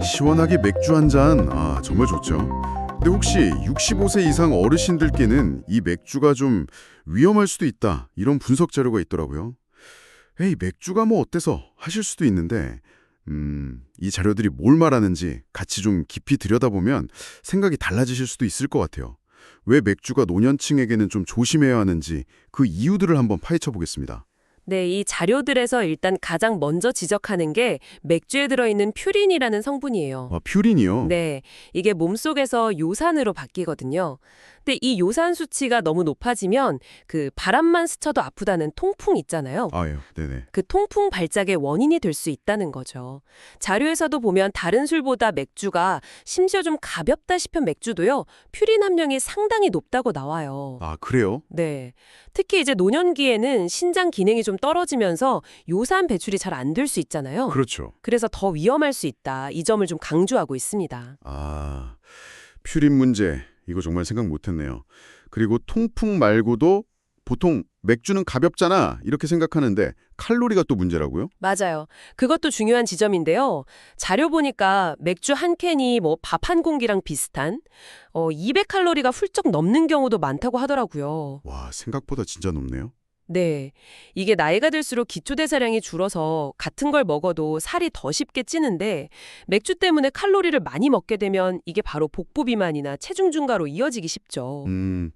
시원하게 맥주 한 잔, 정말 좋죠. 근데 혹시 65세 이상 어르신들께는 이 맥주가 좀 위험할 수도 있다, 이런 분석 자료가 있더라고요. 에이, 맥주가 뭐 어때서 하실 수도 있는데, 이 자료들이 뭘 말하는지 같이 좀 깊이 들여다보면 생각이 달라지실 수도 있을 것 같아요. 왜 맥주가 노년층에게는 좀 조심해야 하는지 그 이유들을 한번 파헤쳐 보겠습니다. 네, 이 자료들에서 일단 가장 먼저 지적하는 게 맥주에 들어있는 퓨린이라는 성분이에요. 퓨린이요? 네, 이게 몸속에서 요산으로 바뀌거든요. 근데 이 요산 수치가 너무 높아지면 그 바람만 스쳐도 아프다는 통풍 있잖아요. 예, 네네. 그 통풍 발작의 원인이 될 수 있다는 거죠. 자료에서도 보면 다른 술보다 맥주가 심지어 좀 가볍다 싶은 맥주도요, 퓨린 함량이 상당히 높다고 나와요. 그래요? 네. 특히 이제 노년기에는 신장 기능이 좀 떨어지면서 요산 배출이 잘 안 될 수 있잖아요. 그렇죠. 그래서 더 위험할 수 있다. 이 점을 좀 강조하고 있습니다. 퓨린 문제, 이거 정말 생각 못했네요. 그리고 통풍 말고도 보통 맥주는 가볍잖아, 이렇게 생각하는데 칼로리가 또 문제라고요? 맞아요. 그것도 중요한 지점인데요. 자료 보니까 맥주 한 캔이 뭐 밥 한 공기랑 비슷한 200칼로리가 훌쩍 넘는 경우도 많다고 하더라고요. 와, 생각보다 진짜 높네요. 네. 이게 나이가 들수록 기초대사량이 줄어서 같은 걸 먹어도 살이 더 쉽게 찌는데 맥주 때문에 칼로리를 많이 먹게 되면 이게 바로 복부 비만이나 체중 증가로 이어지기 쉽죠.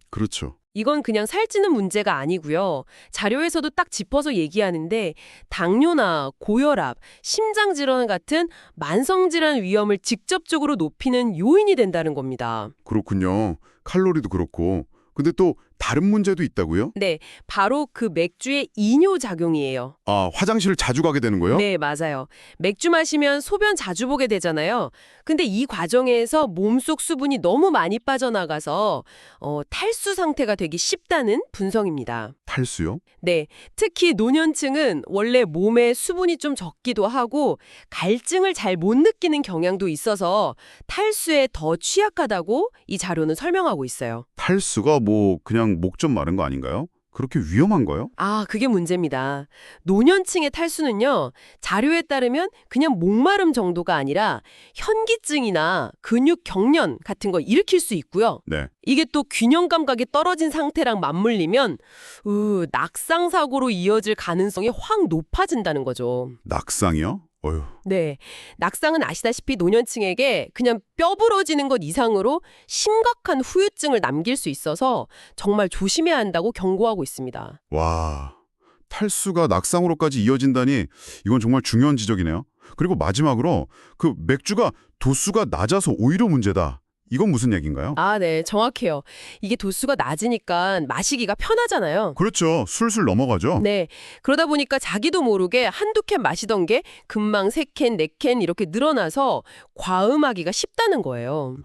그렇죠. 이건 그냥 살찌는 문제가 아니고요. 자료에서도 딱 짚어서 얘기하는데 당뇨나 고혈압, 심장질환 같은 만성질환 위험을 직접적으로 높이는 요인이 된다는 겁니다. 그렇군요. 칼로리도 그렇고. 근데 또 다른 문제도 있다고요? 네, 바로 그 맥주의 이뇨작용이에요. 화장실을 자주 가게 되는 거요? 네, 맞아요. 맥주 마시면 소변 자주 보게 되잖아요. 근데 이 과정에서 몸속 수분이 너무 많이 빠져나가서 탈수 상태가 되기 쉽다는 분석입니다. 탈수요? 네, 특히 노년층은 원래 몸에 수분이 좀 적기도 하고 갈증을 잘 못 느끼는 경향도 있어서 탈수에 더 취약하다고 이 자료는 설명하고 있어요. 탈수가 뭐 그냥 목 좀 마른 거 아닌가요? 그렇게 위험한가요? 그게 문제입니다. 노년층의 탈수는요, 자료에 따르면 그냥 목마름 정도가 아니라 현기증이나 근육 경련 같은 거 일으킬 수 있고요. 네. 이게 또 균형 감각이 떨어진 상태랑 맞물리면 낙상 사고로 이어질 가능성이 확 높아진다는 거죠. 낙상이요? 어휴. 네, 낙상은 아시다시피 노년층에게 그냥 뼈 부러지는 것 이상으로 심각한 후유증을 남길 수 있어서 정말 조심해야 한다고 경고하고 있습니다. 와, 탈수가 낙상으로까지 이어진다니 이건 정말 중요한 지적이네요. 그리고 마지막으로 그 맥주가 도수가 낮아서 오히려 문제다. 이건 무슨 얘기인가요? 네, 정확해요. 이게 도수가 낮으니까 마시기가 편하잖아요. 그렇죠. 술술 넘어가죠. 네, 그러다 보니까 자기도 모르게 한두 캔 마시던 게 금방 3캔, 4캔 이렇게 늘어나서 과음하기가 쉽다는 거예요.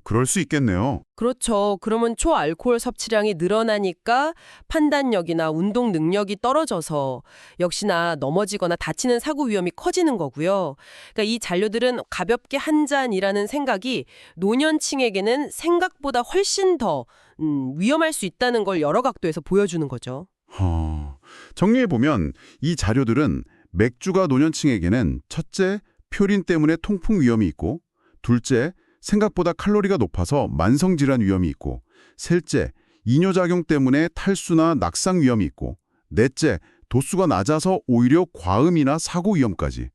그럴 수 있겠네요. 그렇죠. 그러면 초알코올 섭취량이 늘어나니까 판단력이나 운동 능력이 떨어져서 역시나 넘어지거나 다치는 사고 위험이 커지는 거고요. 그러니까 이 잔류들은 가볍게 한 잔이라는 생각이 노년층에게는 생각보다 훨씬 더 위험할 수 있다는 걸 여러 각도에서 보여주는 거죠. 정리해보면 이 자료들은 맥주가 노년층에게는 첫째, 퓨린 때문에 통풍 위험이 있고, 둘째, 생각보다 칼로리가 높아서 만성질환 위험이 있고, 셋째, 이뇨작용 때문에 탈수나 낙상 위험이 있고, 넷째, 도수가 낮아서 오히려 과음이나 사고 위험까지.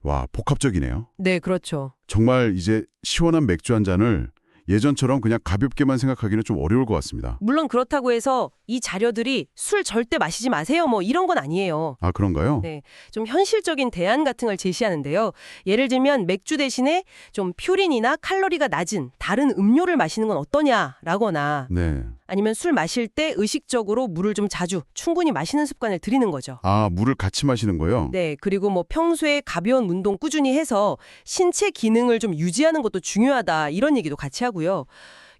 와, 복합적이네요. 네, 그렇죠. 정말 이제 시원한 맥주 한 잔을 예전처럼 그냥 가볍게만 생각하기는 좀 어려울 것 같습니다. 물론 그렇다고 해서 이 자료들이 술 절대 마시지 마세요 뭐 이런 건 아니에요. 그런가요? 네, 좀 현실적인 대안 같은 걸 제시하는데요. 예를 들면 맥주 대신에 좀 퓨린이나 칼로리가 낮은 다른 음료를 마시는 건 어떠냐라거나 네. 아니면 술 마실 때 의식적으로 물을 좀 자주 충분히 마시는 습관을 들이는 거죠. 물을 같이 마시는 거요? 네, 그리고 뭐 평소에 가벼운 운동 꾸준히 해서 신체 기능을 좀 유지하는 것도 중요하다 이런 얘기도 같이 하고요.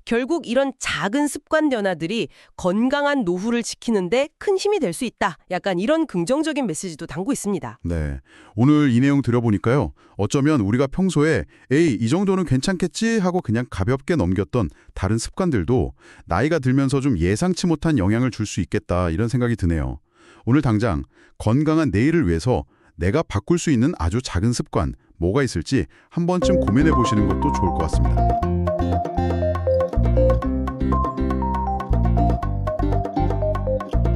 결국 이런 작은 습관 변화들이 건강한 노후를 지키는데 큰 힘이 될 수 있다. 약간 이런 긍정적인 메시지도 담고 있습니다. 네. 오늘 이 내용 들어보니까요. 어쩌면 우리가 평소에 이 정도는 괜찮겠지 하고 그냥 가볍게 넘겼던 다른 습관들도 나이가 들면서 좀 예상치 못한 영향을 줄 수 있겠다 이런 생각이 드네요. 오늘 당장 건강한 내일을 위해서 내가 바꿀 수 있는 아주 작은 습관, 뭐가 있을지 한 번쯤 고민해 보시는 것도 좋을 것 같습니다.